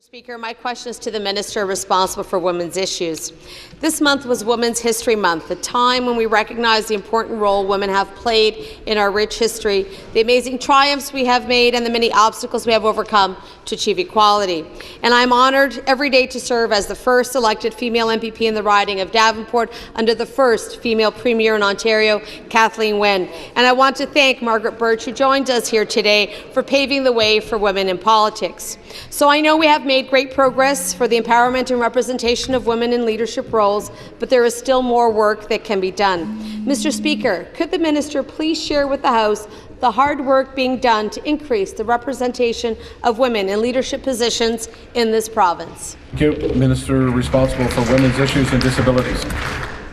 Speaker, my question is to the Minister responsible for women's issues. This month was Women's History Month, a time when we recognize the important role women have played in our rich history, the amazing triumphs we have made, and the many obstacles we have overcome to achieve equality. And I'm honoured every day to serve as the first elected female MPP in the riding of Davenport under the first female Premier in Ontario, Kathleen Wynne. And I want to thank Margaret Birch, who joined us here today, for paving the way for women in politics. So I know we have made great progress for the empowerment and representation of women in leadership roles, but there is still more work that can be done. Mr. Speaker, could the Minister please share with the House the hard work being done to increase the representation of women in leadership positions in this province? Thank you. Minister responsible for women's issues and disabilities.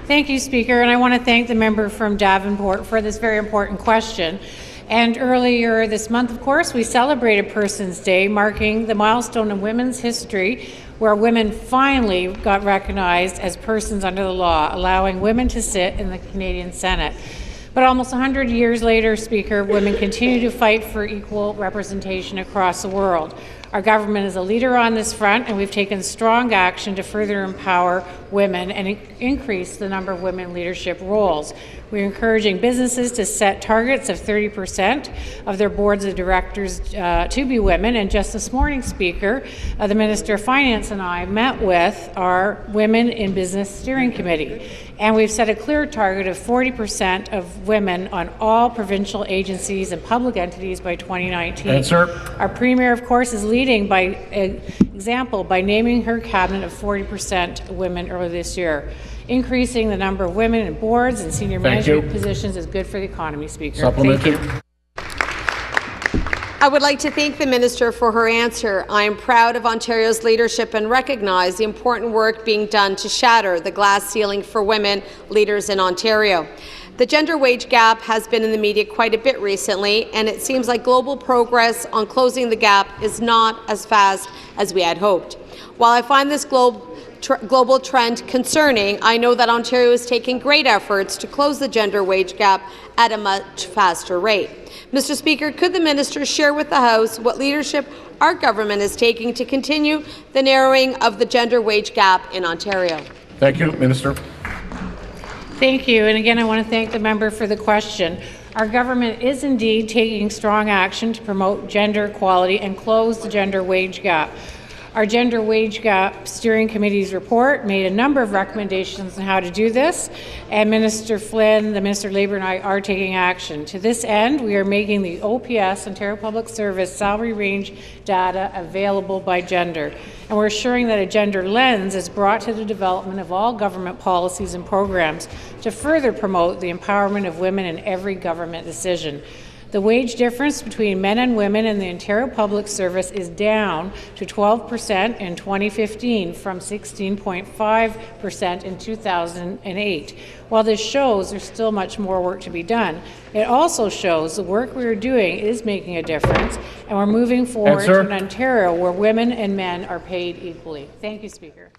Thank you, Speaker, and I want to thank the member from Davenport for this very important question. And earlier this month, of course, we celebrated Persons Day, marking the milestone in women's history where women finally got recognized as persons under the law, allowing women to sit in the Canadian Senate. But almost 100 years later, Speaker, women continue to fight for equal representation across the world. Our government is a leader on this front, and we've taken strong action to further empower women and increase the number of women in leadership roles. We're encouraging businesses to set targets of 30% of their boards of directors to be women. And just this morning, Speaker, the Minister of Finance and I met with our Women in Business Steering Committee. And we've set a clear target of 40% of women on all provincial agencies and public entities by 2019. Answer. Our Premier, of course, is leading by example by naming her cabinet of 40% women earlier this year. Increasing the number of women in boards and senior management positions is good for the economy, Speaker. Supplementary. Thank you. I would like to thank the Minister for her answer. I am proud of Ontario's leadership and recognize the important work being done to shatter the glass ceiling for women leaders in Ontario. The gender wage gap has been in the media quite a bit recently, and it seems like global progress on closing the gap is not as fast as we had hoped. While I find this global trend concerning, I know that Ontario is taking great efforts to close the gender wage gap at a much faster rate. Mr. Speaker, could the Minister share with the House what leadership our government is taking to continue the narrowing of the gender wage gap in Ontario? Thank you, Minister. Thank you. And again, I want to thank the member for the question. Our government is indeed taking strong action to promote gender equality and close the gender wage gap. Our Gender Wage Gap Steering Committee's report made a number of recommendations on how to do this, and Minister Flynn, the Minister of Labour, and I are taking action. To this end, we are making the OPS, Ontario Public Service, salary range data available by gender, and we're assuring that a gender lens is brought to the development of all government policies and programs to further promote the empowerment of women in every government decision. The wage difference between men and women in the Ontario Public Service is down to 12% in 2015 from 16.5% in 2008. While this shows there's still much more work to be done, it also shows the work we are doing is making a difference, and we're moving forward to an Ontario where women and men are paid equally. Thank you, Speaker.